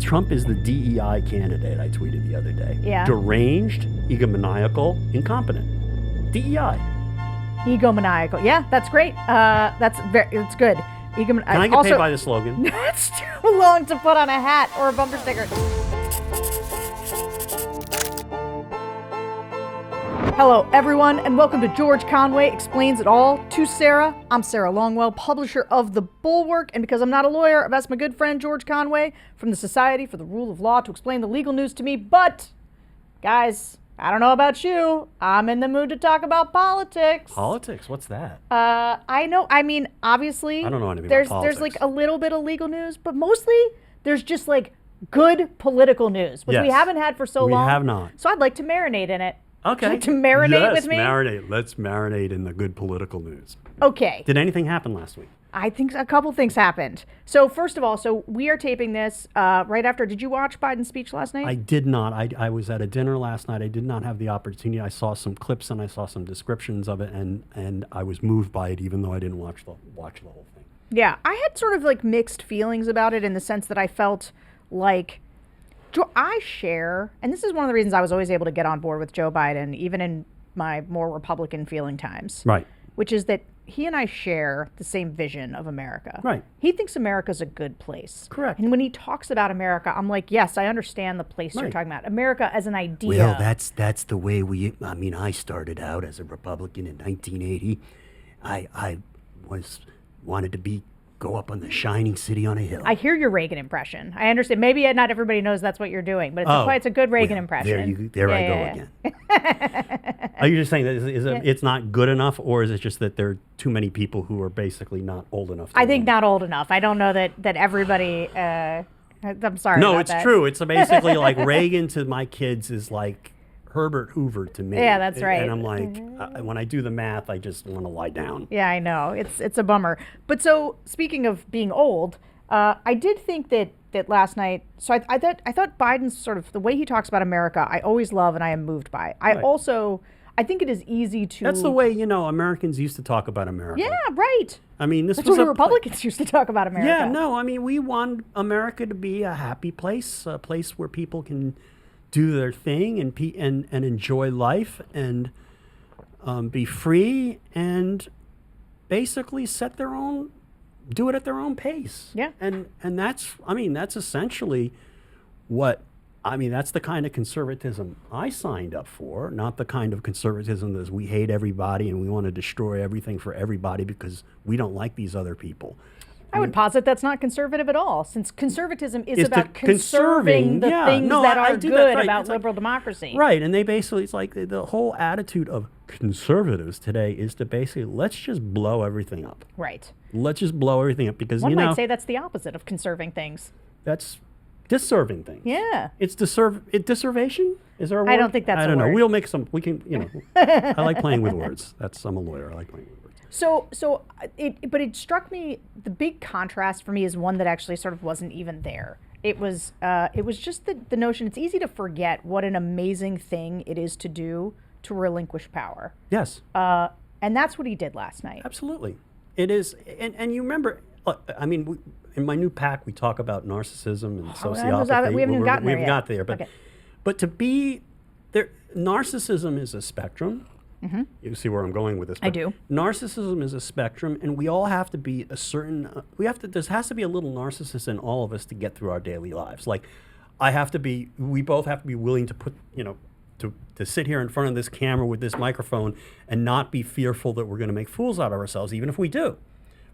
Trump is the DEI candidate, I tweeted the other day. Yeah. Deranged, egomaniacal, incompetent. DEI. Egomaniacal. Yeah, that's great. It's good. Can I get paid by the slogan? It's too long to put on a hat or a bumper sticker. Hello, everyone, and welcome to George Conway Explains It All to Sarah. I'm Sarah Longwell, publisher of The Bulwark, and because I'm not a lawyer, I've asked my good friend George Conway from the Society for the Rule of Law to explain the legal news to me. But, guys, I don't know about you. I'm in the mood to talk about politics. Politics? What's that? I know. I mean, obviously, I don't know anything about politics. There's like a little bit of legal news, but mostly there's just like good political news, which we haven't had for so long. We have not. So I'd like to marinate in it. Okay. Would you like to marinate with me? Yes, marinate. Let's marinate in the good political news. Okay. Did anything happen last week? I think a couple things happened. So first of all, we are taping this right after. Did you watch Biden's speech last night? I did not. I was at a dinner last night. I did not have the opportunity. I saw some clips and I saw some descriptions of it, and I was moved by it, even though I didn't watch the whole thing. Yeah, I had sort of like mixed feelings about it in the sense that I felt like I share, and this is one of the reasons I was always able to get on board with Joe Biden, even in my more Republican feeling times. Right. Which is that he and I share the same vision of America. Right. He thinks America's a good place. Correct. And when he talks about America, I'm like, yes, I understand the place you're talking about. America as an idea. Well, that's the way I started out as a Republican in 1980. I wanted to go up on the shining city on a hill. I hear your Reagan impression. I understand. Maybe not everybody knows that's what you're doing, but it's a good Reagan impression. There I go again. Are you just saying that it's not good enough, or is it just that there are too many people who are basically not old enough to I think not old enough. I don't know that everybody... I'm sorry No, about it's that. true. It's basically like Reagan to my kids is like Herbert Hoover to me. Yeah, that's right. And I'm like, when I do the math, I just want to lie down. Yeah, I know. It's a bummer. But so, speaking of being old, I did think that last night, so I thought Biden's sort of, the way he talks about America, I always love and I am moved by. I think it is easy to... That's the way, Americans used to talk about America. Yeah, right. I mean, That's the way Republicans used to talk about America. Yeah, no, I mean, we want America to be a happy place, a place where people can do their thing and enjoy life and be free and basically do it at their own pace. Yeah. And that's essentially that's the kind of conservatism I signed up for, not the kind of conservatism that is we hate everybody and we want to destroy everything for everybody because we don't like these other people. I would posit that's not conservative at all, since conservatism is about conserving the things that are good about liberal democracy. Right, and they basically, it's like the whole attitude of conservatives today is to basically, let's just blow everything up. Right. Let's just blow everything up because, One might say that's the opposite of conserving things. That's disserving things. Yeah. It's disservation? Is there a word? I don't think that's a word. I don't know. We'll make some, we can, I like playing with words. I'm a lawyer. I like playing with words. But it struck me, the big contrast for me is one that actually sort of wasn't even there. It was just the notion, it's easy to forget what an amazing thing it is to do to relinquish power. Yes. And that's what he did last night. Absolutely. It is, and you remember, I mean, in my new PAC, we talk about narcissism and sociopathy. We haven't even gotten there yet. We've got there, but to be there, narcissism is a spectrum. Mm-hmm. You see where I'm going with this. I do. Narcissism is a spectrum, and we all have to be a certain. There has to be a little narcissist in all of us to get through our daily lives. Like, we both have to be willing to put, to sit here in front of this camera with this microphone and not be fearful that we're going to make fools out of ourselves, even if we do.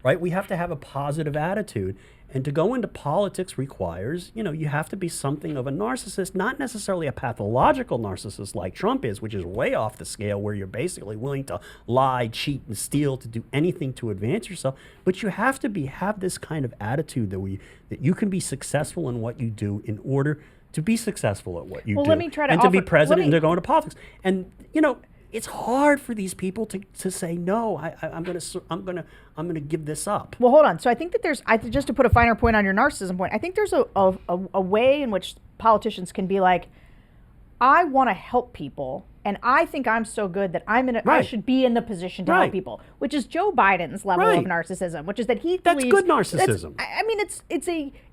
Right? We have to have a positive attitude. And to go into politics requires, you have to be something of a narcissist, not necessarily a pathological narcissist like Trump is, which is way off the scale where you're basically willing to lie, cheat, and steal to do anything to advance yourself. But you have to have this kind of attitude that you can be successful in what you do in order to be successul at what you do. Let me try to to be president and to go into politics. And, it's hard for these people to say no. I'm gonna give this up. Well, hold on. So I think that just to put a finer point on your narcissism point, I think there's a way in which politicians can be like, I want to help people, and I think I'm so good that I should be in the position to help people, which is Joe Biden's level of narcissism, which is that he believes that's good narcissism. I mean,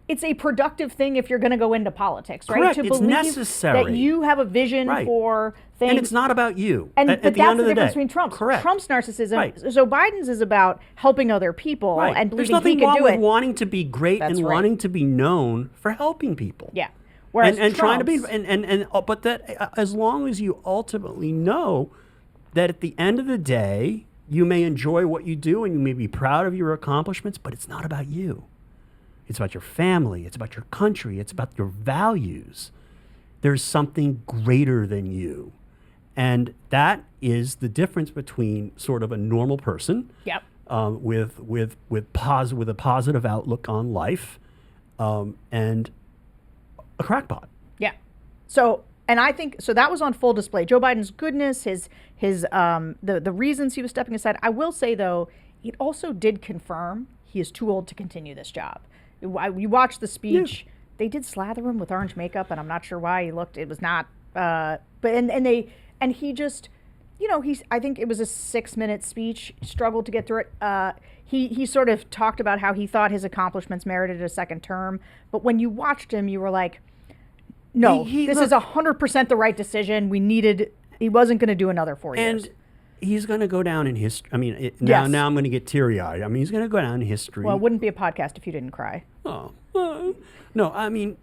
it's a productive thing if you're going to go into politics, right? Correct. To It's believe necessary. that you have a vision Right. for things. And it's not about you. And at but the that's end the of the difference day. between Trump's. Correct. Trump's narcissism. Right. So Biden's is about helping other people Right. and There's believing nothing he wrong can do with it. wanting to be great That's and right. wanting to be known for helping people. Yeah. Whereas and trying to be Trump's- but that as long as you ultimately know that at the end of the day you may enjoy what you do and you may be proud of your accomplishments, but it's not about you. It's about your family, it's about your country, it's about your values. There's something greater than you. And that is the difference between sort of a normal person Yep. with a positive outlook on life and a crackpot. Yeah. So, and I think so that was on full display. Joe Biden's goodness, the reasons he was stepping aside. I will say though, it also did confirm he is too old to continue this job. You watched the speech. Yeah. They did slather him with orange makeup, and I'm not sure why he looked. It was not. And he just, I think it was a 6-minute speech. Struggled to get through it. He sort of talked about how he thought his accomplishments merited a second term, but when you watched him, you were like, no, this is 100% the right decision. He wasn't going to do another 4 years. And he's going to go down in history. I mean, Yes. now I'm going to get teary-eyed. I mean, he's going to go down in history. Well, it wouldn't be a podcast if you didn't cry. Oh, no, I mean,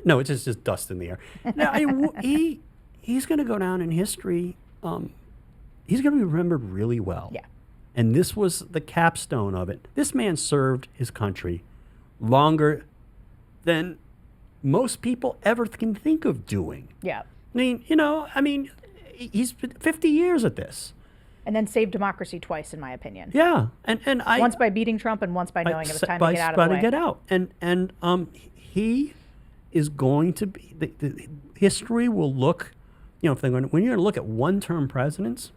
no, it's just dust in the air. Now, he's going to go down in history. He's going to be remembered really well. Yeah. And this was the capstone of it. This man served his country longer than most people ever can think of doing. Yeah. I mean, he's been 50 years at this. And then saved democracy twice, in my opinion. Yeah, and Once by beating Trump, and once by knowing it was time to get out of the way. Get out, and he is going to be. The history will look, if they're going when you're going to look at one-term presidents,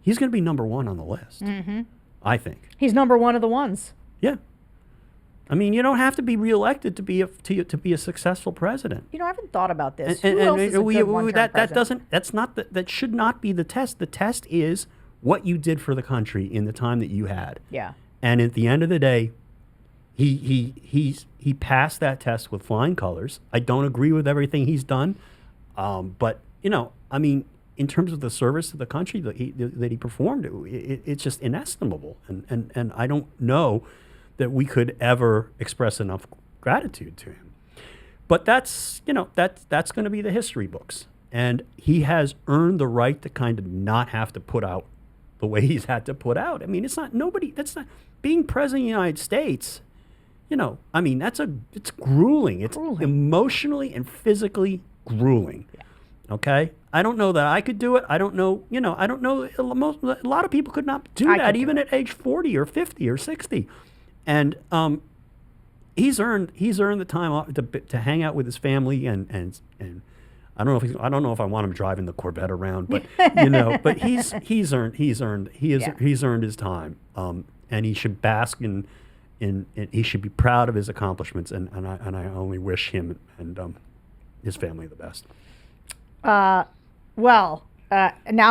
he's going to be number one on the list. Mm-hmm. I think he's number one of the ones. Yeah. I mean, you don't have to be reelected to be a successful president. I haven't thought about this. And Who else is a good one-term president? That should not be the test. The test is what you did for the country in the time that you had. Yeah. And at the end of the day, he passed that test with flying colors. I don't agree with everything he's done, but I mean, in terms of the service to the country that he performed, it's just inestimable. And I don't know that we could ever express enough gratitude to him. But that's going to be the history books. And he has earned the right to kind of not have to put out the way he's had to put out. I mean, that's not being president of the United States. I mean, it's grueling. It's emotionally and physically grueling. Yeah. Okay? I don't know that I could do it. I don't know, a lot of people could not do that even at age 40 or 50 or 60. And he's earned the time to hang out with his family and I don't know if I want him driving the Corvette around, but but he's earned his time, and he should bask in he should be proud of his accomplishments, and I only wish him and his family the best. Now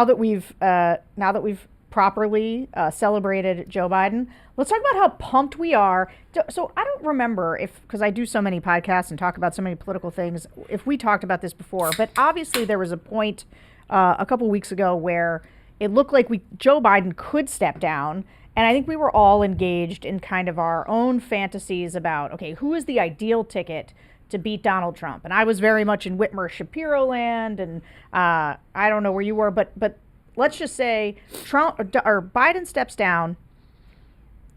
that we've properly celebrated Joe Biden, let's talk about how pumped we are. So I don't remember because I do so many podcasts and talk about so many political things, if we talked about this before, but obviously there was a point a couple weeks ago where it looked like Joe Biden could step down. And I think we were all engaged in kind of our own fantasies about, okay, who is the ideal ticket to beat Donald Trump? And I was very much in Whitmer Shapiro land, and I don't know where you were, but let's just say Biden steps down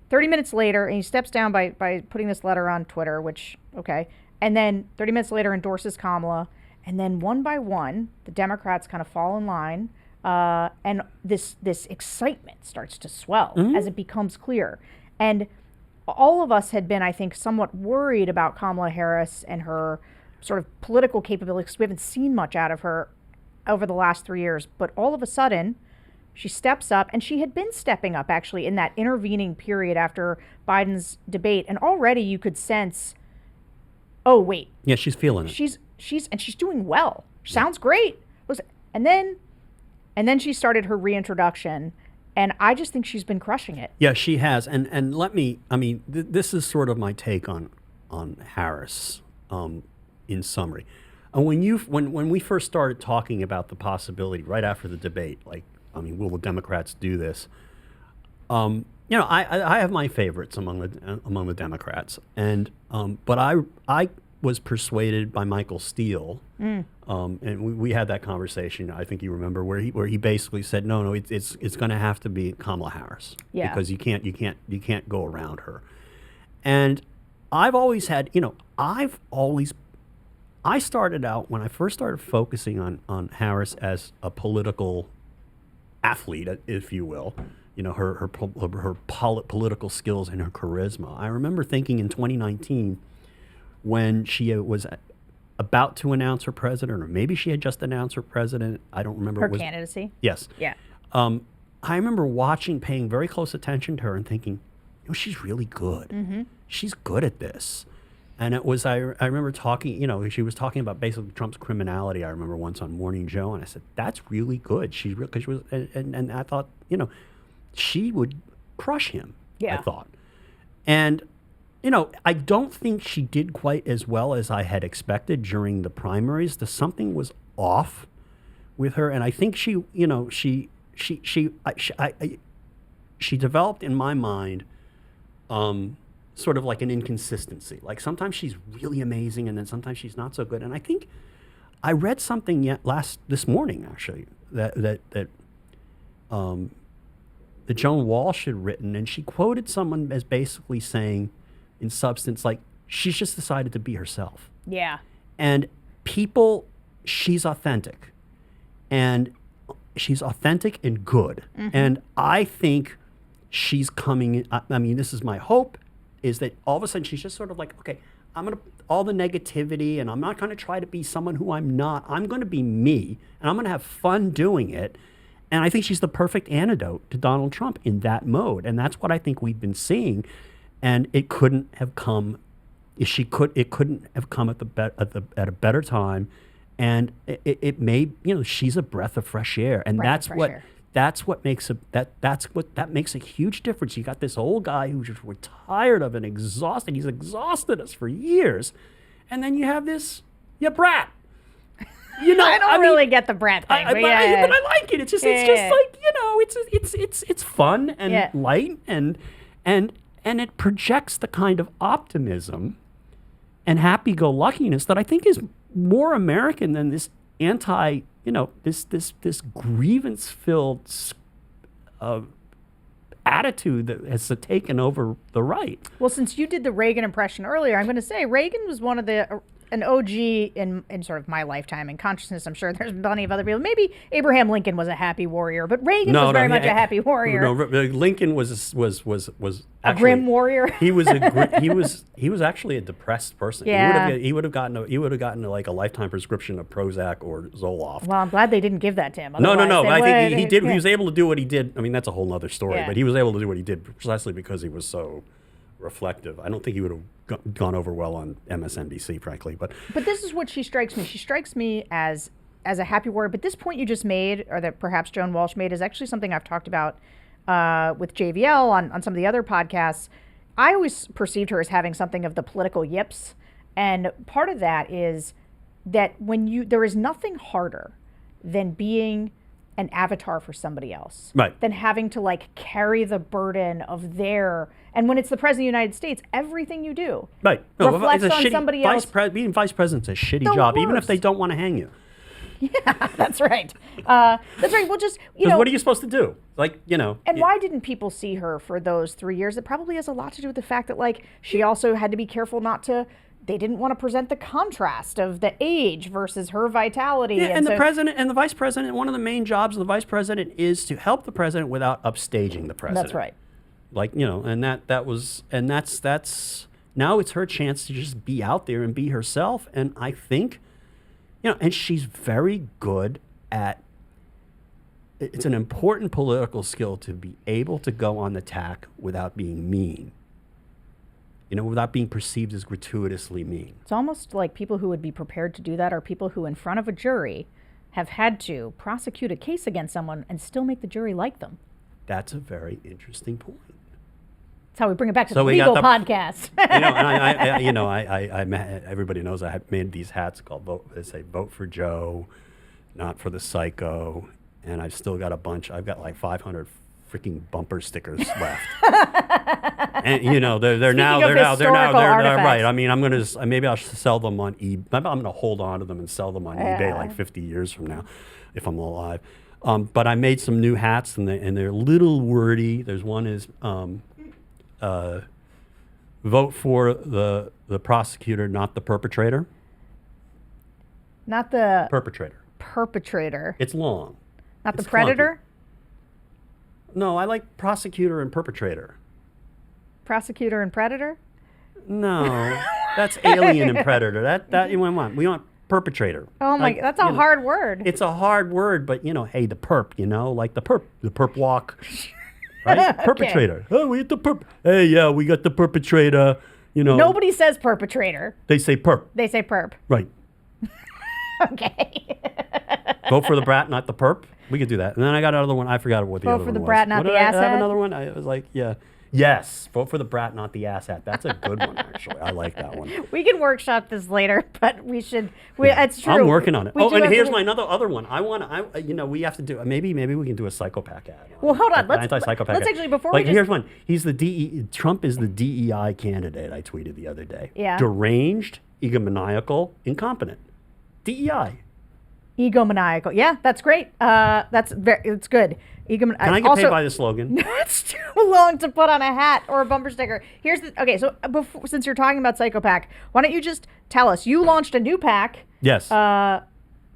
30 minutes later, and he steps down by putting this letter on Twitter, which, okay. And then 30 minutes later endorses Kamala. And then one by one, the Democrats kind of fall in line. And this excitement starts to swell as it becomes clear. And all of us had been, I think, somewhat worried about Kamala Harris and her sort of political capabilities, because we haven't seen much out of her over the last 3 years. But all of a sudden, she steps up, and she had been stepping up, actually, in that intervening period after Biden's debate. And already you could sense, oh, wait. Yeah, she's feeling it. She's doing well. Sounds great. And then she started her reintroduction, and I just think she's been crushing it. Yeah, she has. And this is sort of my take on on Harris in summary. And when we first started talking about the possibility right after the debate, like, I mean, will the Democrats do this? I have my favorites among the Democrats, and but I was persuaded by Michael Steele, and we had that conversation. I think you remember where he basically said, no, it's going to have to be Kamala Harris, because you can't go around her. And I've always had, I started out when I first started focusing on Harris as a political athlete, if you will. Her political skills and her charisma. I remember thinking in 2019, when she was about to announce her president, or maybe she had just announced her president. I don't remember. Her candidacy? Yes. Yeah. I remember paying very close attention to her and thinking, she's really good. Mm-hmm. She's good at this. And it was, I remember talking, she was talking about basically Trump's criminality. I remember once on Morning Joe, and I said, that's really good. She's real, because she was, and I thought, she would crush him, I thought. And, I don't think she did quite as well as I had expected during the primaries. Something was off with her. And I think she developed in my mind sort of like an inconsistency. Like sometimes she's really amazing and then sometimes she's not so good. And I think I read something this morning, actually, that Joan Walsh had written, and she quoted someone as basically saying, in substance, like, she's just decided to be herself. Yeah. And she's authentic. And she's authentic and good. Mm-hmm. And I think she's coming, I mean, this is my hope, is that all of a sudden she's just sort of like, okay, all the negativity, and I'm not going to try to be someone who I'm not. I'm going to be me, and I'm going to have fun doing it. And I think she's the perfect antidote to Donald Trump in that mode. And that's what I think we've been seeing. And it couldn't have come, it couldn't have come at a better time. And it made, she's a breath of fresh air. And that makes a huge difference. You got this old guy who's just tired of and exhausted. He's exhausted us for years. And then you have this, brat. I don't really get the brat thing. But I like it. It's just like, it's fun and light and it projects the kind of optimism and happy-go-luckiness that I think is more American than this this grievance-filled attitude that has taken over the right. Well, since you did the Reagan impression earlier, I'm going to say Reagan was one of an OG in sort of my lifetime and consciousness. I'm sure there's plenty of other people. Maybe Abraham Lincoln was a happy warrior, but Reagan was very much a happy warrior. No, Lincoln was actually a grim warrior. He was actually a depressed person. Yeah. He would have gotten like a lifetime prescription of Prozac or Zoloft. Well, I'm glad they didn't give that to him. No. But I think he did. He was able to do what he did. I mean, that's a whole other story. Yeah. But he was able to do what he did precisely because he was so reflective. I don't think he would have gone over well on MSNBC, frankly. But this is what she strikes me. She strikes me as a happy warrior. But this point you just made, or that perhaps Joan Walsh made, is actually something I've talked about with JVL on some of the other podcasts. I always perceived her as having something of the political yips. And part of that is that there is nothing harder than being an avatar for somebody else. Right. Than having to carry the burden of and when it's the President of the United States, everything you do reflects on somebody else. Being vice president's a shitty job, even if they don't want to hang you. Yeah, that's right. That's right. Well, just, what are you supposed to do? And why didn't people see her for those 3 years? It probably has a lot to do with the fact that, she also had to be careful they didn't want to present the contrast of the age versus her vitality. Yeah, and the president and the vice president, one of the main jobs of the vice president is to help the president without upstaging the president. That's right. That's now it's her chance to just be out there and be herself. And I think, and she's very good at, it's an important political skill to be able to go on the tack without being mean. Without being perceived as gratuitously mean. It's almost like people who would be prepared to do that are people who, in front of a jury, have had to prosecute a case against someone and still make the jury like them. That's a very interesting point. That's how we bring it back to So the we got legal the- podcast. Everybody knows I have made these hats called They say "Vote for Joe, not for the Psycho," and I've still got a bunch. I've got like 500 freaking bumper stickers left. And they're now historical artifacts. right. I mean, maybe I'll sell them on eBay. Maybe I'm going to hold on to them and sell them on eBay like 50 years from now, if I'm alive. But I made some new hats, and they're a little wordy. There's one is vote for the prosecutor, not the perpetrator. Not the Perpetrator. perpetrator. It's long. Not the It's predator. No, I like prosecutor and perpetrator. Prosecutor and predator. No, that's alien and predator. That you want. We want perpetrator. Oh my, that's a hard word. It's a hard word, but hey, the perp, like the perp walk, right? Perpetrator. Oh, we get the perp. Hey, yeah, we got the perpetrator. Nobody says perpetrator. They say perp. They say perp. Right. Okay. Vote for the brat, not the perp. We could do that. And then I got another one. I forgot what the Vote other for one the was. brat, not What the did I have asshat? another one. I was like, yeah. Yes. Vote for the brat, not the asshat. That's a good one, actually. I like that one. We can workshop this later, but we should. It's true. I'm working on it. We do And have here's to- my other one. we have to do. Maybe we can do a psychopath ad. Well, hold on. An anti-psychopath Let's ad. actually, before like, we just. here's one. He's the Trump is the DEI candidate. I tweeted the other day. Yeah. Deranged, egomaniacal, incompetent. DEI. Egomaniacal. Yeah, that's great. It's good. Can I get paid by the slogan? It's too long to put on a hat or a bumper sticker. Okay, so since you're talking about Psychopath, why don't you just tell us? You launched a new PAC. Yes.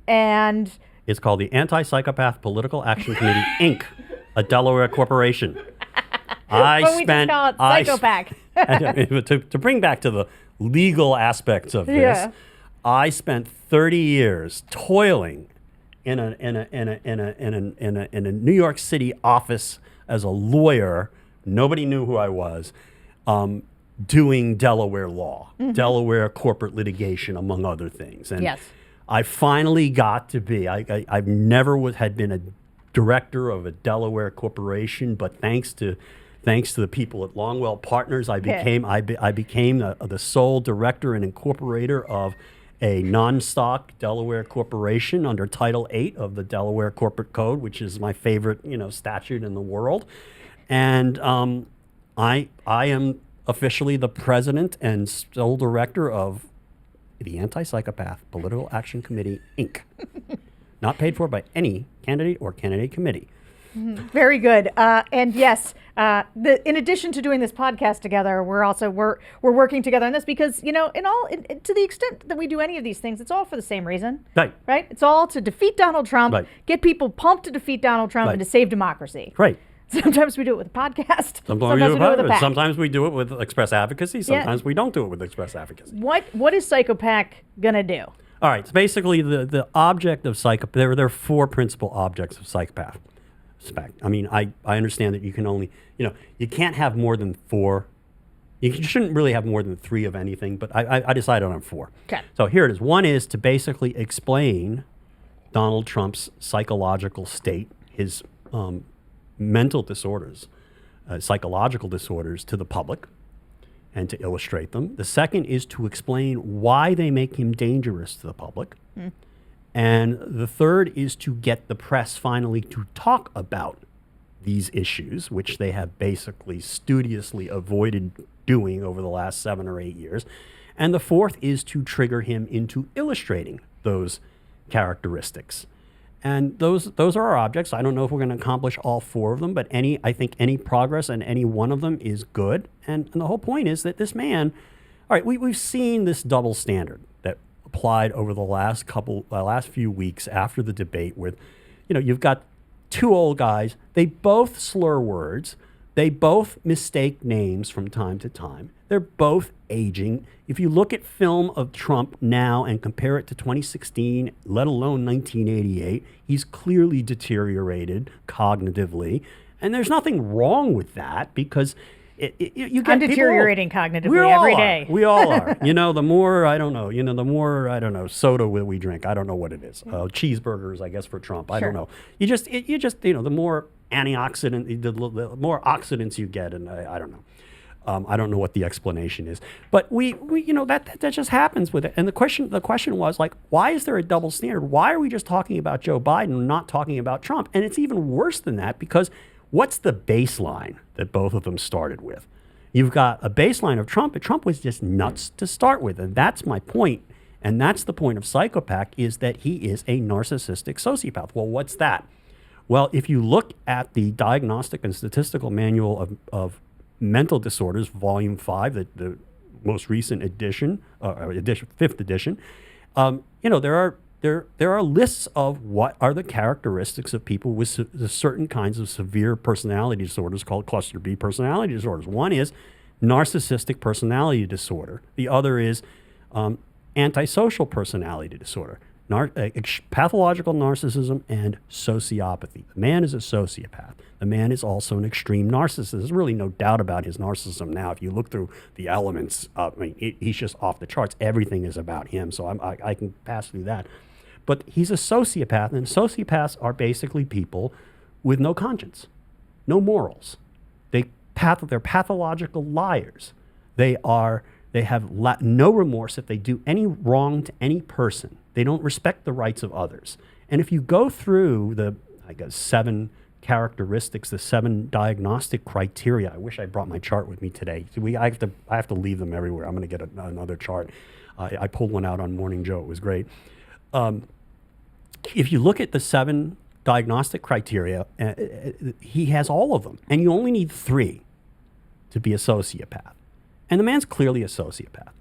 And It's called the Anti-Psychopath Political Action Committee, Inc., a Delaware corporation. But we just call it Psychopath. To bring back to the legal aspects of this, Yeah. I spent 30 years toiling in a New York City office as a lawyer. Nobody knew who I was. Doing Delaware law, Delaware corporate litigation, among other things. And Yes. I finally got to be. I've never had been a director of a Delaware corporation, but thanks to the people at Longwell Partners, I became the sole director and incorporator of a non-stock Delaware corporation under Title VIII of the Delaware Corporate Code, which is my favorite statute in the world, and I am officially the president and sole director of the Anti-Psychopath Political Action Committee, Inc. Not paid for by any candidate or candidate committee. Very good. And yes, in addition to doing this podcast together, we're working together on this because to the extent that we do any of these things, it's all for the same reason. Right. Right. It's all to defeat Donald Trump, Right. get people pumped to defeat Donald Trump, Right. and to save democracy. Right. Sometimes we do it with a podcast. Sometimes we do it with a with PAC. Sometimes we do it with Express Advocacy. Sometimes we don't do it with Express Advocacy. What is Psychopath gonna do? All right. So basically, the object of psychopath. There are four principal objects of psychopath. I mean, I understand that you can only, you can't have more than four. You shouldn't really have more than three of anything, but I decided on four. Okay. So here it is. One is to basically explain Donald Trump's psychological state, his mental disorders, psychological disorders to the public, and to illustrate them. The second is to explain why they make him dangerous to the public. And the third is to get the press finally to talk about these issues, which they have basically studiously avoided doing over the last 7 or 8 years. And the fourth is to trigger him into illustrating those characteristics. And those are our objects. I don't know if we're going to accomplish all four of them, but I think any progress in any one of them is good. And the whole point is that this man, all right, we've seen this double standard that applied over the last few weeks after the debate with, you've got two old guys. They both slur words. They both mistake names from time to time. They're both aging. If you look at film of Trump now and compare it to 2016, let alone 1988, he's clearly deteriorated cognitively. And there's nothing wrong with that because you get I'm deteriorating people, cognitively every day. We all are. The more, soda we drink, I don't know what it is. Cheeseburgers, I guess, for Trump. I don't know. You just, the more antioxidant, the more oxidants you get, and I don't know. I don't know what the explanation is, but we that just happens with it. And the question was like, why is there a double standard? Why are we just talking about Joe Biden and not talking about Trump? And it's even worse than that, because what's the baseline that both of them started with? You've got a baseline of Trump, but Trump was just nuts to start with, and that's my point. And that's the point of Psychopath, is that he is a narcissistic sociopath. Well, what's that? Well, if you look at the Diagnostic and Statistical Manual of Mental Disorders, Volume 5, the most recent edition, fifth edition, there are lists of what are the characteristics of people with certain kinds of severe personality disorders called cluster B personality disorders. One is narcissistic personality disorder. The other is antisocial personality disorder. Pathological narcissism and sociopathy. The man is a sociopath. The man is also an extreme narcissist. There's really no doubt about his narcissism now. If you look through the elements, he's just off the charts. Everything is about him, so I can pass through that. But he's a sociopath, and sociopaths are basically people with no conscience, no morals. They're pathological liars. They have no remorse if they do any wrong to any person. They don't respect the rights of others. And if you go through the, 7 characteristics, the 7 diagnostic criteria, I wish I brought my chart with me today. I have to leave them everywhere. I'm going to get another chart. I pulled one out on Morning Joe. It was great. If you look at the 7 diagnostic criteria, he has all of them. And you only need 3 to be a sociopath. And the man's clearly a sociopath.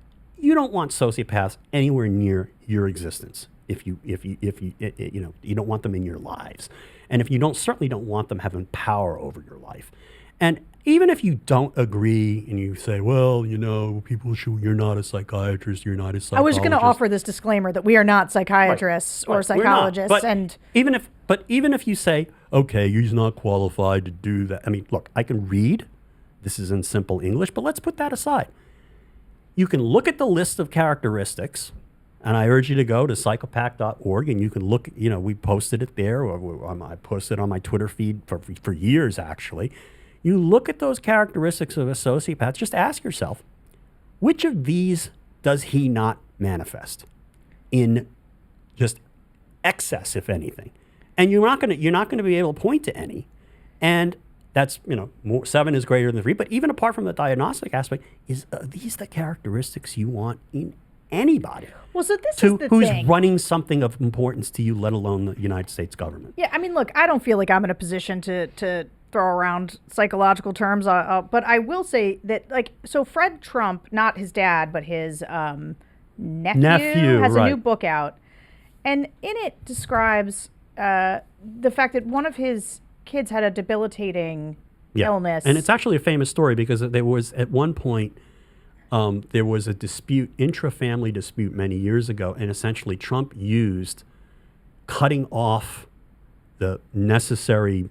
You don't want sociopaths anywhere near your existence. If you don't want them in your lives, and if you certainly don't want them having power over your life. And even if you don't agree and you say, well, you're not a psychiatrist, you're not a psychologist. I was going to offer this disclaimer that we are not psychiatrists or psychologists. But even if you say, okay, he's not qualified to do that. I mean, look, I can read. This is in simple English, but let's put that aside. You can look at the list of characteristics, and I urge you to go to psychopath.org, and you can look, we posted it there, or I posted on my Twitter feed for years, actually. You look at those characteristics of a sociopath, just ask yourself, which of these does he not manifest in just excess, if anything? And you're not going to be able to point to any. And that's, 7 is greater than 3. But even apart from the diagnostic aspect, are these the characteristics you want in anybody? Well, so this is the who's thing. running something of importance to you, let alone the United States government. Yeah, I mean, look, I don't feel like I'm in a position to throw around psychological terms, but I will say that, so Fred Trump, not his dad, but his nephew has a new book out, and in it describes the fact that one of his kids had a debilitating illness. And it's actually a famous story, because there was, at one point, there was a dispute, intra-family dispute many years ago, and essentially Trump used cutting off the necessary,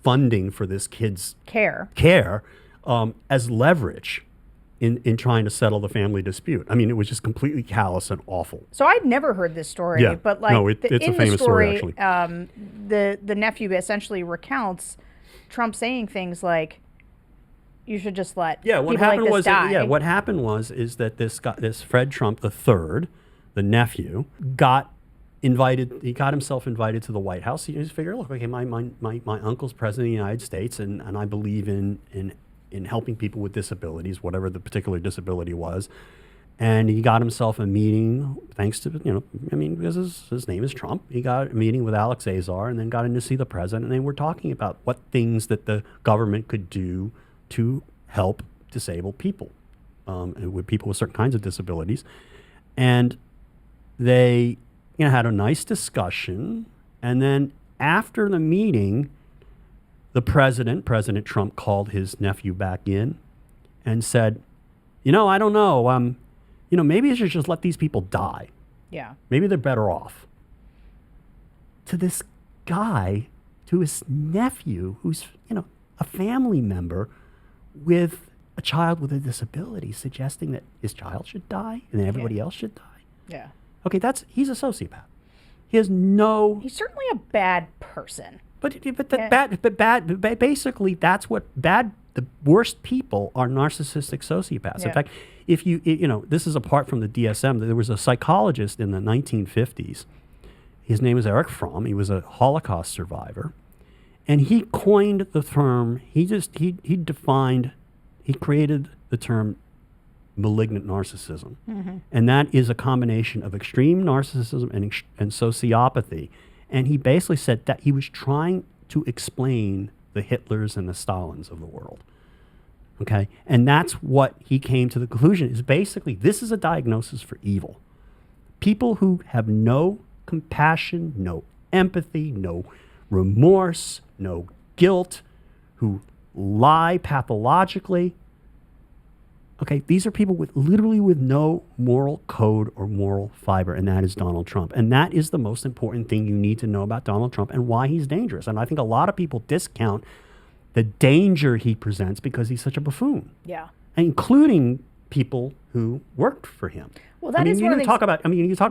funding for this kid's care as leverage in trying to settle the family dispute. I mean, it was just completely callous and awful. So I'd never heard this story, but it's a famous story, actually. The nephew essentially recounts Trump saying things like, "You should just let people like this die." What happened was that this Fred Trump III, the nephew, got invited. He got himself invited to the White House. He just figured, look, okay, my uncle's president of the United States, and I believe in helping people with disabilities, whatever the particular disability was. And he got himself a meeting, thanks to, because his name is Trump. He got a meeting with Alex Azar, and then got in to see the president, and they were talking about what things that the government could do to help disabled people, with people with certain kinds of disabilities. And they had a nice discussion, and then after the meeting, President Trump, called his nephew back in and said, I don't know, maybe you should just let these people die. Yeah. Maybe they're better off. To this guy, to his nephew, who's, a family member with a child with a disability, suggesting that his child should die and then everybody else should die. Yeah. Okay, he's a sociopath. He's certainly a bad person. Basically, that's what the worst people are narcissistic sociopaths. Yeah. In fact, if this is apart from the DSM. There was a psychologist in the 1950s. His name is Erich Fromm. He was a Holocaust survivor, and he coined the term. He created the term malignant narcissism, and that is a combination of extreme narcissism and sociopathy. And he basically said that he was trying to explain the Hitlers and the Stalins of the world. Okay? And that's what he came to the conclusion is basically this is a diagnosis for evil. People who have no compassion, no empathy, no remorse, no guilt, who lie pathologically. Okay, these are people with no moral code or moral fiber, and that is Donald Trump. And that is the most important thing you need to know about Donald Trump and why he's dangerous. And I think a lot of people discount the danger he presents because he's such a buffoon. Yeah. Including people who worked for him. Well, that is one of the things. You talk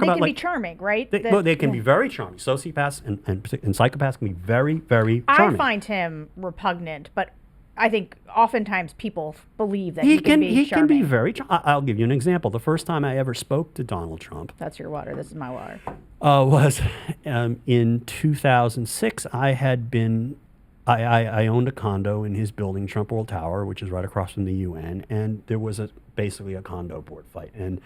They about can like be charming, right? they can be very charming. Sociopaths and psychopaths can be very, very charming. I find him repugnant, but I think oftentimes people believe that he can be He charming. can be very. I'll give you an example. The first time I ever spoke to Donald Trump. That's your water. This is my water. Was in 2006. I owned a condo in his building, Trump World Tower, which is right across from the UN, and there was basically a condo board fight, and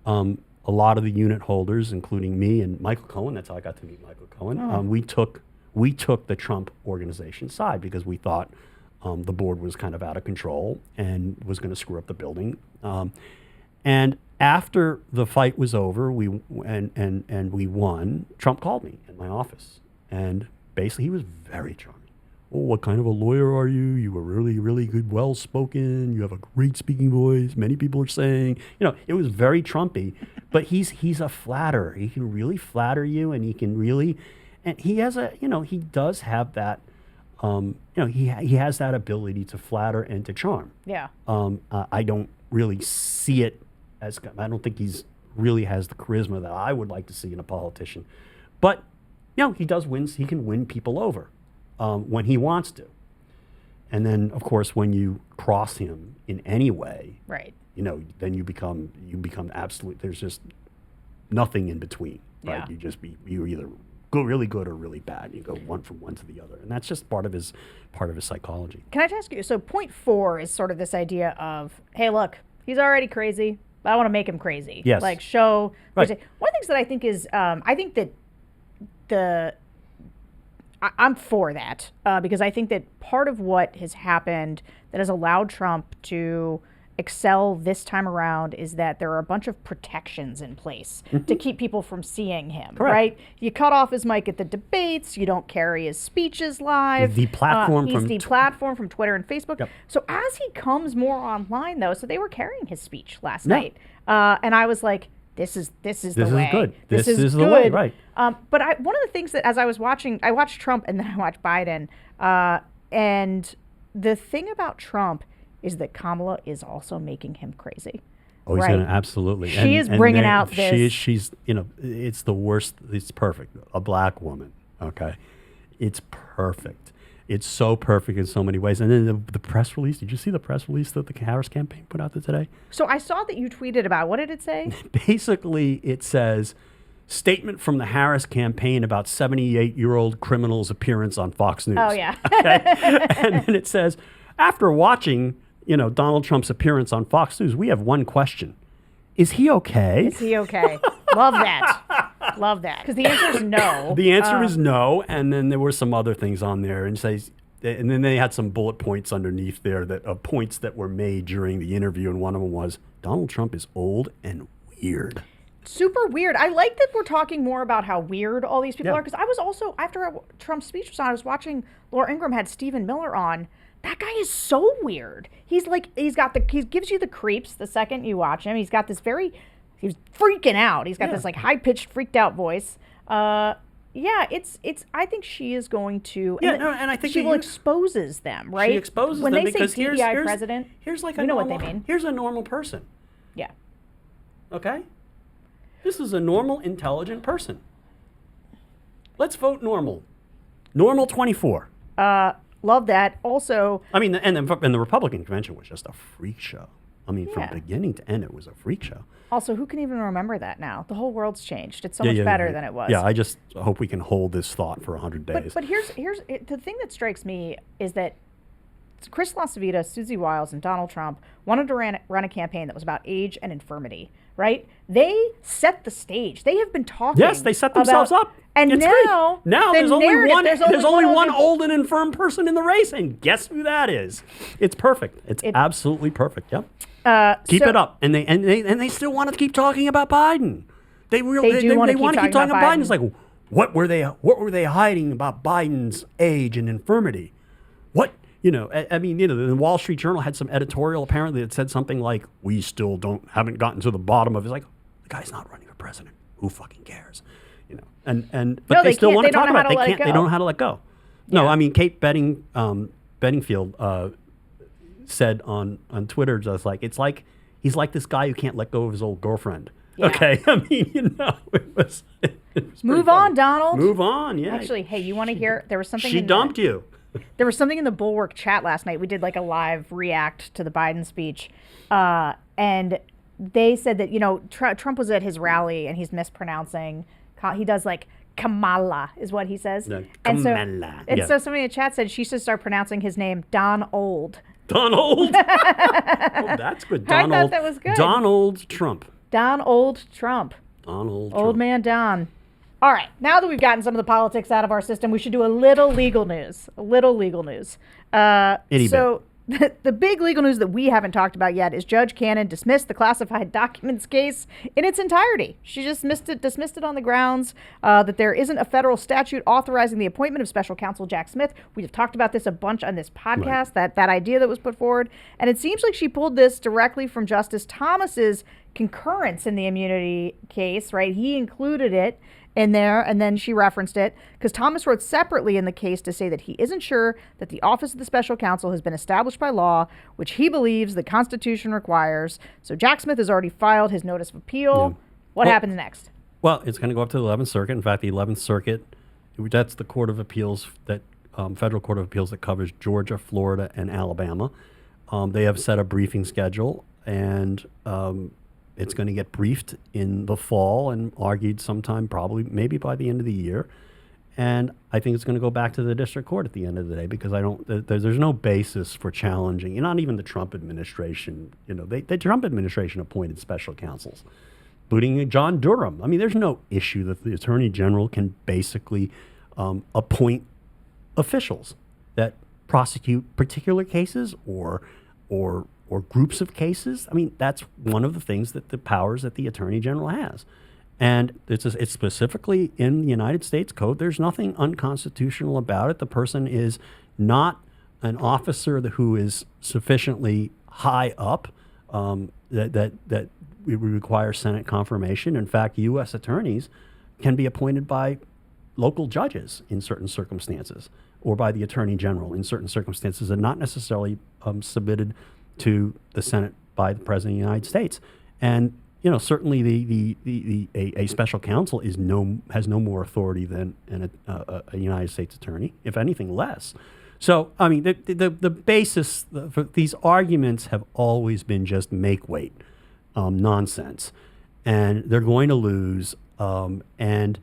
a lot of the unit holders, including me and Michael Cohen. That's how I got to meet Michael Cohen. We took the Trump organization side because we thought. The board was kind of out of control and was going to screw up the building. And after the fight was over, we won. Trump called me in my office, and basically he was very charming. Oh, what kind of a lawyer are you? You were really, really good, well-spoken. You have a great speaking voice. Many people are saying, it was very Trumpy. But he's a flatterer. He can really flatter you, and he can really, and he has he does have that. He has that ability to flatter and to charm. Yeah. I don't really see it as. I don't think he's really has the charisma that I would like to see in a politician. But he does win. He can win people over when he wants to. And then, of course, when you cross him in any way, right? Then you become absolute. There's just nothing in between. Right? Yeah. You're either go really good or really bad. You go from one to the other, and that's just part of his psychology. Can I just ask you? So point 4 is sort of this idea of, hey, look, he's already crazy, but I want to make him crazy. Yes. Like show. Right. One of the things that I think is, I think that I'm for that because I think that part of what has happened that has allowed Trump to excel this time around is that there are a bunch of protections in place to keep people from seeing him. Correct. Right? You cut off his mic at the debates. You don't carry his speeches live. He's deplatformed from Twitter and Facebook. Yep. So as he comes more online, though, so they were carrying his speech last night, and I was like, "This is the way. Good. This is the good." way, right? But one of the things that as I was watching, I watched Trump and then I watched Biden, and the thing about Trump is that Kamala is also making him crazy. Oh, he's going to absolutely. She is bringing out this. She's it's the worst. It's perfect. A black woman. Okay, it's perfect. It's so perfect in so many ways. And then the press release. Did you see the press release that the Harris campaign put out there today? So I saw that you tweeted about. What did it say? Basically, it says, statement from the Harris campaign about 78-year-old criminal's appearance on Fox News. Oh, yeah. Okay? And then it says, after watching, Donald Trump's appearance on Fox News, we have one question. Is he okay? Is he okay? Love that. Love that. Because the answer is no. The answer is no. And then there were some other things on there. And then they had some bullet points underneath there that points that were made during the interview. And one of them was, Donald Trump is old and weird. Super weird. I like that we're talking more about how weird all these people are. Because I was also, after Trump's speech was on, I was watching Laura Ingraham had Stephen Miller on. That guy is so weird. He gives you the creeps the second you watch him. He's got this he's freaking out. He's got this like high-pitched, freaked out voice. I think she is going to, and I think she exposes them, right? She exposes when them they because say DEI president, here's like you know what they mean. Here's a normal person. Yeah. Okay? This is a normal, intelligent person. Let's vote normal. Normal 24. Love that. Also, I mean, and the Republican convention was just a freak show. I mean, Yeah. from beginning to end, it was a freak show. who can even remember that now? The whole world's changed. It's so much better than it was. Yeah, I just hope we can hold this thought for 100 days. But here's the thing that strikes me is that Chris LaCivita, Susie Wiles, and Donald Trump wanted to run a campaign that was about age and infirmity, right? They set the stage. They have been talking. Yes, they set themselves up. And it's now, great. Now the there's only narrative- one. There's only one other- old and infirm person in the race, and guess who that is? It's perfect. It's absolutely perfect. Yep. Keep it up, and they still want to keep talking about Biden. They want to keep talking about Biden. It's like, what were they hiding about Biden's age and infirmity? What? I mean, the Wall Street Journal had some editorial apparently that said something like, "We still haven't gotten to the bottom of it." It's like, the guy's not running for president. Who fucking cares? But they still want to talk about it. They don't know how to let go. No, Yeah. I mean, Kate Bedingfield said on Twitter, just like, it's like he's like this guy who can't let go of his old girlfriend. Yeah. Okay, I mean, it was Move on, Donald. Move on, yeah. Actually, hey, you want to hear? There was something. She dumped you. There was something in the Bulwark chat last night. We did like a live react to the Biden speech, and they said that Trump was at his rally and he's mispronouncing. He does like Kamala is what he says. Yeah, and Kamala. so somebody in the chat said she should start pronouncing his name Donald. Donald. Oh, that's good. I Donald. thought that was good. Donald Trump. Donald Trump. Donald Old Trump. man Don. All right, now that we've gotten some of the politics out of our system, we should do a little legal news. Itty So the big legal news that we haven't talked about yet is Judge Cannon dismissed the classified documents case in its entirety. She dismissed it on the grounds that there isn't a federal statute authorizing the appointment of special counsel Jack Smith. We've talked about this a bunch on this podcast, that idea that was put forward. And it seems like she pulled this directly from Justice Thomas's concurrence in the immunity case, right? He included it in there, and then she referenced it because Thomas wrote separately in the case to say that he isn't sure that the office of the special counsel has been established by law, which he believes the Constitution requires. So Jack Smith has already filed his notice of appeal. Yeah. What happens next? Well, it's going to go up to the 11th Circuit. In fact, the 11th Circuit, that's the Court of Appeals, that federal Court of Appeals that covers Georgia, Florida, and Alabama. They have set a briefing schedule, and it's going to get briefed in the fall and argued sometime, probably maybe by the end of the year. And I think it's going to go back to the district court at the end of the day because there's no basis for challenging, not even the Trump administration. The Trump administration appointed special counsels, including John Durham. I mean, there's no issue that the attorney general can basically appoint officials that prosecute particular cases or groups of cases. I mean, that's one of the things that the powers that the attorney general has. And it's specifically in the United States Code. There's nothing unconstitutional about it. The person is not an officer who is sufficiently high up that we require Senate confirmation. In fact, U.S. attorneys can be appointed by local judges in certain circumstances or by the attorney general in certain circumstances and not necessarily submitted to the Senate by the President of the United States. And certainly a special counsel has no more authority than a United States attorney, if anything less. So, I mean, the basis for these arguments have always been just make weight nonsense, and they're going to lose. And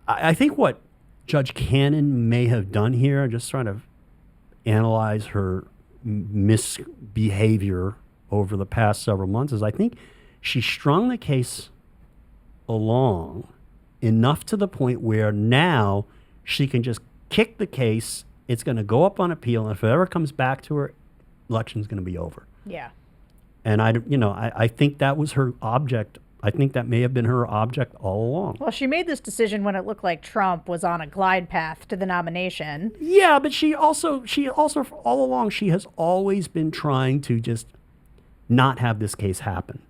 I think what Judge Cannon may have done here, I'm just trying to analyze her misbehavior over the past several months, is I think she strung the case along enough to the point where now she can just kick the case. It's going to go up on appeal, and if it ever comes back to her, election's going to be over. Yeah. And I think that was her object. I think that may have been her object all along. Well, she made this decision when it looked like Trump was on a glide path to the nomination. Yeah, but she also all along she has always been trying to just not have this case happen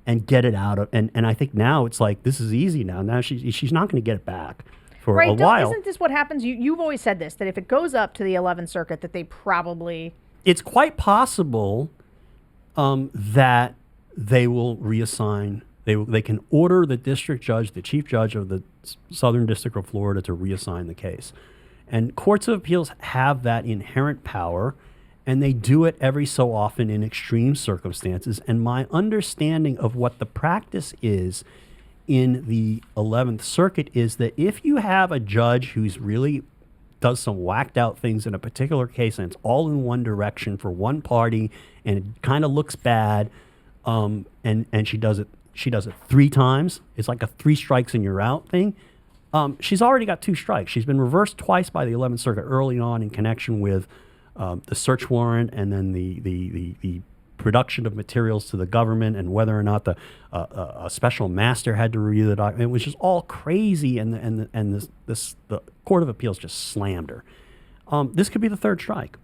and get it out of. And I think now it's like this is easy now. Now she's not going to get it back for a while. Isn't this what happens? You've always said this, that if it goes up to the 11th Circuit, that they probably. It's quite possible that they will reassign. They can order the district judge, the chief judge of the Southern District of Florida, to reassign the case. And courts of appeals have that inherent power, and they do it every so often in extreme circumstances. And my understanding of what the practice is in the 11th Circuit is that if you have a judge who's really does some whacked out things in a particular case, and it's all in one direction for one party, and it kind of looks bad, and she does it 3 times. It's like a 3 strikes and you're out thing. She's already got 2 strikes. She's been reversed twice by the 11th Circuit early on in connection with the search warrant and then the production of materials to the government and whether or not a special master had to review the document. It was just all crazy, and the Court of Appeals just slammed her. This could be the 3rd strike.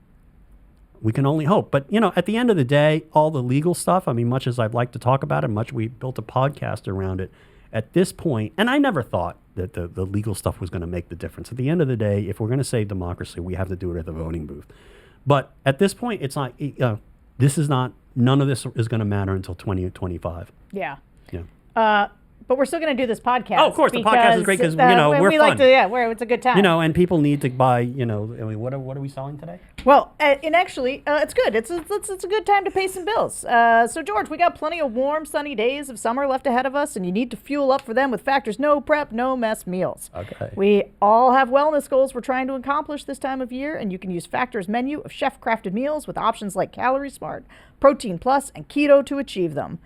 We can only hope. But, at the end of the day, all the legal stuff, I mean, much as I'd like to talk about it, much we built a podcast around it, at this point, and I never thought that the legal stuff was going to make the difference. At the end of the day, if we're going to save democracy, we have to do it at the voting booth. But at this point, it's not, none of this is going to matter until 2025. Yeah. Yeah. But we're still going to do this podcast. Oh, of course, the podcast is great because, we're we fun. like to, it's a good time. And people need to buy, I mean, what are we selling today? Well, and actually, it's good. It's a good time to pay some bills. So, George, we got plenty of warm, sunny days of summer left ahead of us, and you need to fuel up for them with Factor's no prep, no mess meals. Okay. We all have wellness goals we're trying to accomplish this time of year, and you can use Factor's menu of chef-crafted meals with options like Calorie Smart, Protein Plus, and Keto to achieve them.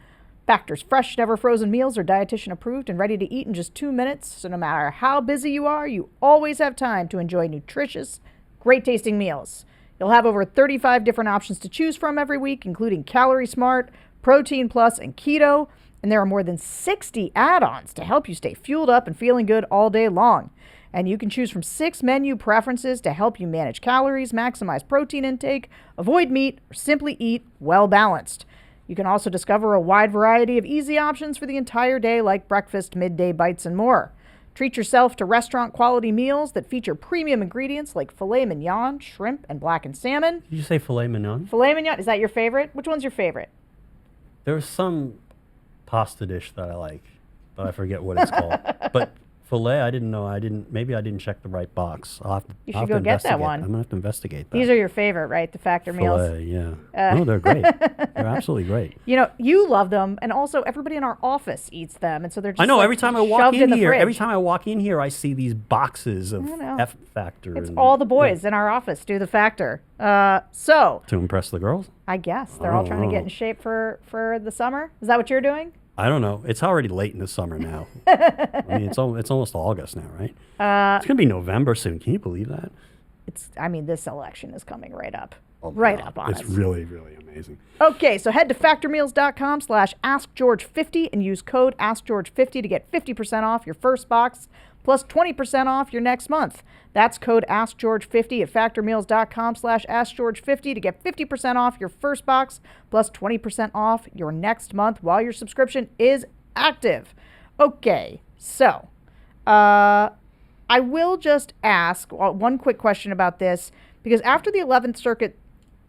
Factor's fresh, never frozen meals are dietitian approved and ready to eat in just 2 minutes. So no matter how busy you are, you always have time to enjoy nutritious, great tasting meals. You'll have over 35 different options to choose from every week, including Calorie Smart, Protein Plus, and Keto. And there are more than 60 add-ons to help you stay fueled up and feeling good all day long. And you can choose from 6 menu preferences to help you manage calories, maximize protein intake, avoid meat, or simply eat well balanced. You can also discover a wide variety of easy options for the entire day, like breakfast, midday bites, and more. Treat yourself to restaurant-quality meals that feature premium ingredients like filet mignon, shrimp, and blackened salmon. Did you say filet mignon? Filet mignon, is that your favorite? Which one's your favorite? There's some pasta dish that I like, but I forget what it's called. But filet, I didn't know. Maybe I didn't check the right box. You should go get that one. I'm gonna have to investigate that. These are your favorite, right? The Factor meals. Filet, yeah. No, they're great. They're absolutely great. You love them, and also everybody in our office eats them, and so they're just I know. Every time I walk in here, fridge. I see these boxes of F Factor. It's all the boys in our office do the Factor. So to impress the girls, I guess they're all trying to get in shape for the summer. Is that what you're doing? I don't know. It's already late in the summer now. I mean, it's almost August now, right? It's gonna be November soon. Can you believe that? This election is coming right up. Oh, right God. up on us. It's really, really amazing. Okay, so head to factormeals.com/AskGeorge50 and use code AskGeorge50 to get 50% off your first box plus 20% off your next month. That's code AskGeorge50 at factormeals.com/AskGeorge50 to get 50% off your first box plus 20% off your next month while your subscription is active. Okay, so I will just ask one quick question about this, because after the 11th Circuit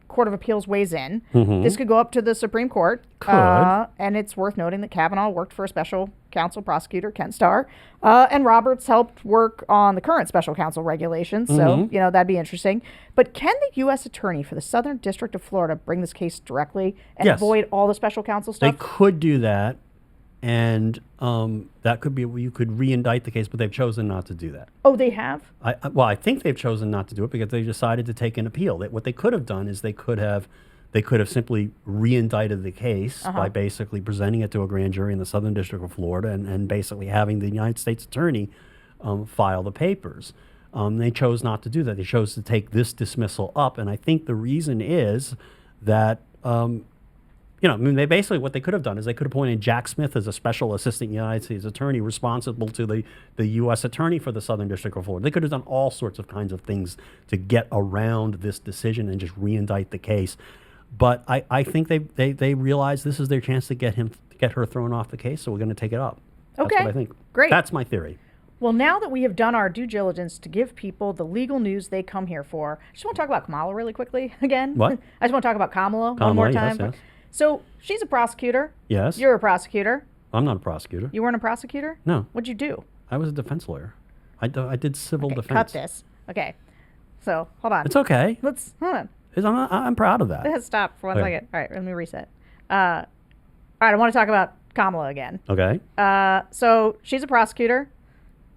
Court of Appeals weighs in, this could go up to the Supreme Court. And it's worth noting that Kavanaugh worked for a special counsel prosecutor, Ken Starr, and Roberts helped work on the current special counsel regulations. So, that'd be interesting. But can the U.S. Attorney for the Southern District of Florida bring this case directly and avoid all the special counsel stuff? They could do that. And that could be, you could re-indict the case, but they've chosen not to do that. Oh, they have? I think they've chosen not to do it because they decided to take an appeal. What they could have done is they could have simply re-indicted the case by basically presenting it to a grand jury in the Southern District of Florida and basically having the United States Attorney file the papers. They chose not to do that. They chose to take this dismissal up, and I think the reason is that they basically, what they could have done is they could have appointed Jack Smith as a special assistant United States attorney responsible to the U.S. attorney for the Southern District of Florida. They could have done all sorts of kinds of things to get around this decision and just re-indict the case. But I think they realize this is their chance to get her thrown off the case, so we're going to take it up. That's what I think. Great. That's my theory. Well, now that we have done our due diligence to give people the legal news they come here for, I just want to talk about Kamala really quickly again. What? I just want to talk about Kamala one more time. Yes. So she's a prosecutor. Yes. You're a prosecutor. I'm not a prosecutor. You weren't a prosecutor? No. What'd you do? I was a defense lawyer. I did civil defense. Cut this. Okay. So hold on. It's okay. Let's hold on. I'm proud of that. Stop for one Okay. second. All right, let me reset. All right, I want to talk about Kamala again. Okay. So she's a prosecutor.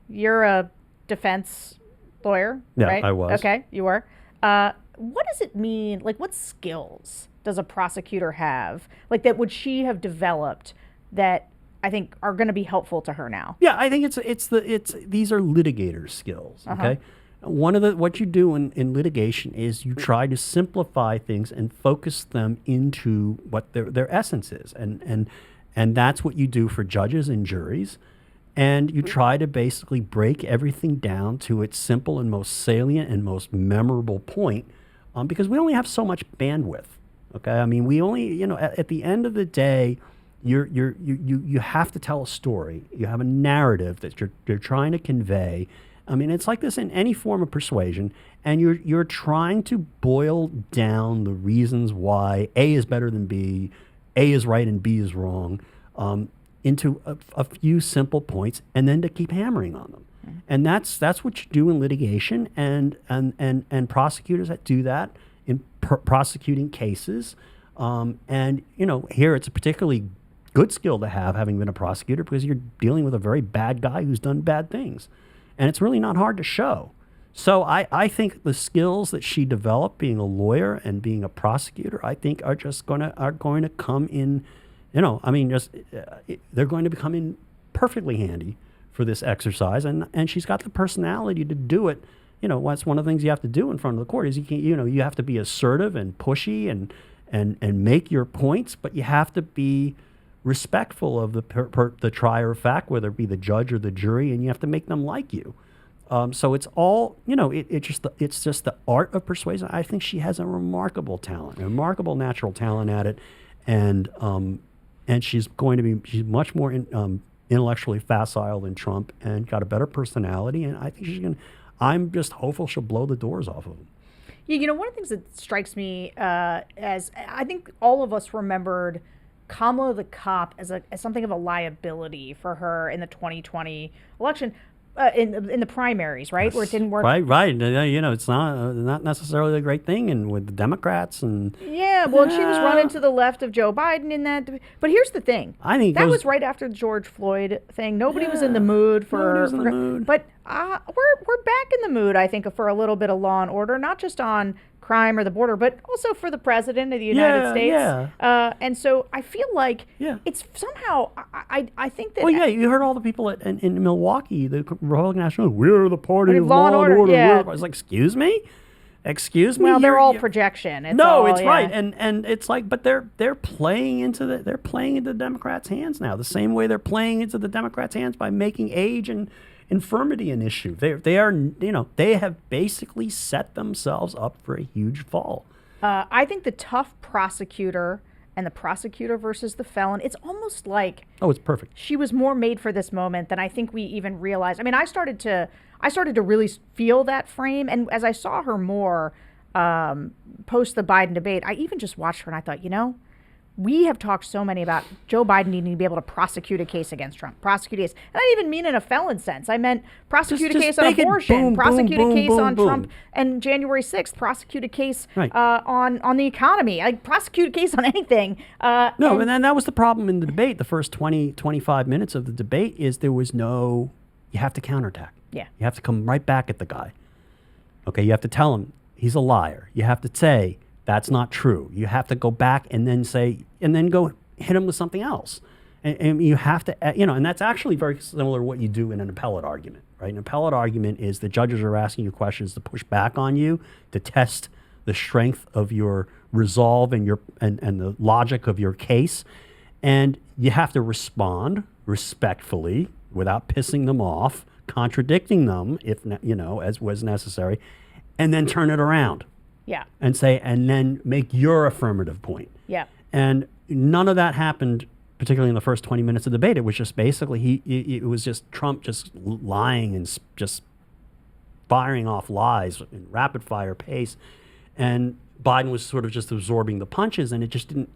You're a defense lawyer, Yeah, right? I was. Okay, you were. What does it mean? Like, what skills does a prosecutor have? Like, that would she have developed that I think are going to be helpful to her now? Yeah, I think these are litigator skills. Okay. What you do in litigation is you try to simplify things and focus them into what their essence is, and that's what you do for judges and juries, and you try to basically break everything down to its simple and most salient and most memorable point, because we only have so much bandwidth. Okay, I mean, we only, at the end of the day, you have to tell a story. You have a narrative that you're trying to convey. I mean, it's like this in any form of persuasion, and you're trying to boil down the reasons why A is better than B, A is right and B is wrong, into a few simple points, and then to keep hammering on them. And that's what you do in litigation, and prosecutors that do that in prosecuting cases. And here it's a particularly good skill to have, having been a prosecutor, because you're dealing with a very bad guy who's done bad things. And it's really not hard to show. So I think the skills that she developed being a lawyer and being a prosecutor, I think are going to come in, they're going to become in perfectly handy for this exercise. And she's got the personality to do it. That's one of the things you have to do in front of the court is you have to be assertive and pushy and make your points, but you have to be respectful of the trier of fact, whether it be the judge or the jury, and you have to make them like you. So it's all, it's just the art of persuasion. I think she has a remarkable talent, a remarkable natural talent at it, and she's much more intellectually facile than Trump, and got a better personality, and I think I'm just hopeful she'll blow the doors off of him. Yeah, one of the things that strikes me as I think all of us remembered Kamala the cop as something of a liability for her in the 2020 election, in the primaries, right? Yes. Where it didn't work. Right. It's not necessarily a great thing, and with the Democrats and. Yeah, well, she was running to the left of Joe Biden in that. But here's the thing. I think that was right after the George Floyd thing. Nobody was in the mood for. Nobody was in the mood. But we're back in the mood, I think, for a little bit of law and order, not just on crime or the border, but also for the president of the United States. Yeah. And so I feel like it's somehow, I think that... Well, yeah, you heard all the people in Milwaukee, the Republican National, we're the party of law and order. Yeah. I was like, excuse me? Well, they're all projection. It's right. And it's like, but they're playing into the Democrats' hands now, the same way they're playing into the Democrats' hands by making age and infirmity an issue. They have basically set themselves up for a huge fall. I think the tough prosecutor and the prosecutor versus the felon, it's almost like it's perfect. She was more made for this moment than I think we even realized. I mean, I started to really feel that frame, and as I saw her more post the Biden debate, I even just watched her and I thought, we have talked so many about Joe Biden needing to be able to prosecute a case against Trump, prosecute a case. And I didn't even mean in a felon sense. I meant prosecute a case on abortion, prosecute a case on Trump and January 6th, prosecute a case on the economy, prosecute a case on anything. And then that was the problem in the debate. The first 20, 25 minutes of the debate is there was you have to counterattack. Yeah. You have to come right back at the guy. Okay, you have to tell him he's a liar. You have to say, that's not true. You have to go back and then go hit him with something else. And you have to, and that's actually very similar to what you do in an appellate argument, right? An appellate argument is the judges are asking you questions to push back on you, to test the strength of your resolve and the logic of your case. And you have to respond respectfully without pissing them off, contradicting them as was necessary, and then turn it around. Yeah. And then make your affirmative point. Yeah. And none of that happened, particularly in the first 20 minutes of the debate. It was just basically it was just Trump just lying and just firing off lies in rapid fire pace, and Biden was sort of just absorbing the punches, and it just didn't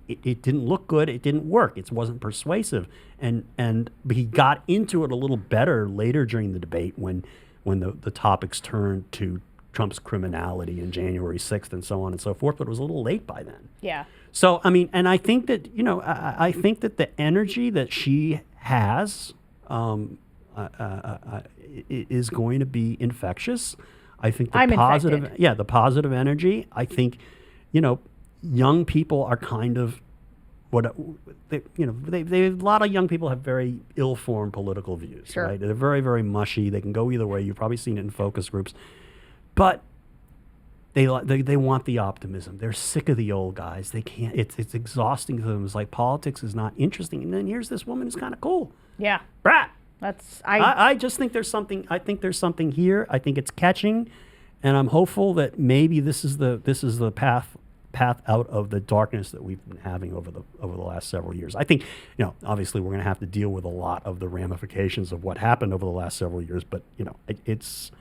look good. It didn't work. It wasn't persuasive, but he got into it a little better later during the debate when the topics turned to Trump's criminality and January 6th and so on and so forth, but it was a little late by then. Yeah. So, I mean, and I think that, I think that the energy that she has is going to be infectious. I think the I'm positive, infected. the positive energy, I think, young people are kind of, a lot of young people have very ill-formed political views, Sure. right? They're very, very mushy. They can go either way. You've probably seen it in focus groups. But they want the optimism. They're sick of the old guys. They can't. It's exhausting to them. It's like politics is not interesting. And then here's this woman who's kind of cool. Yeah. Brat. I just think there's something. I think there's something here. I think it's catching, and I'm hopeful that maybe this is the path out of the darkness that we've been having over the last several years. I think, obviously we're going to have to deal with a lot of the ramifications of what happened over the last several years. But it's.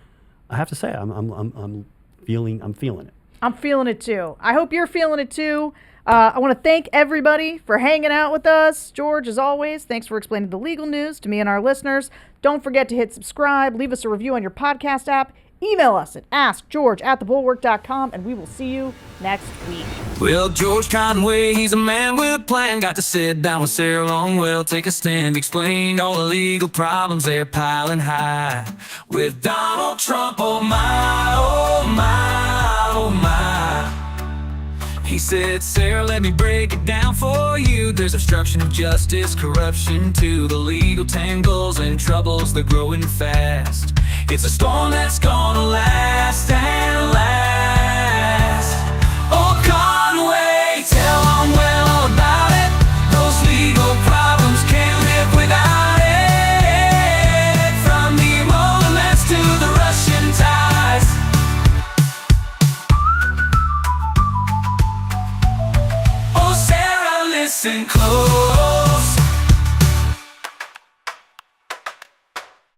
I have to say, I'm feeling it. I'm feeling it too. I hope you're feeling it too. I want to thank everybody for hanging out with us. George, as always, thanks for explaining the legal news to me and our listeners. Don't forget to hit subscribe, leave us a review on your podcast app, email us at askgeorge@thebulwark.com, and we will see you next week. Well, George Conway, he's a man with a plan. Got to sit down with Sarah Longwell, take a stand, explain all the legal problems they're piling high. With Donald Trump, oh my, oh my, oh my. He said, Sarah, let me break it down for you. There's obstruction of justice, corruption too, the legal tangles and troubles, they're growing fast. It's a storm that's gonna last.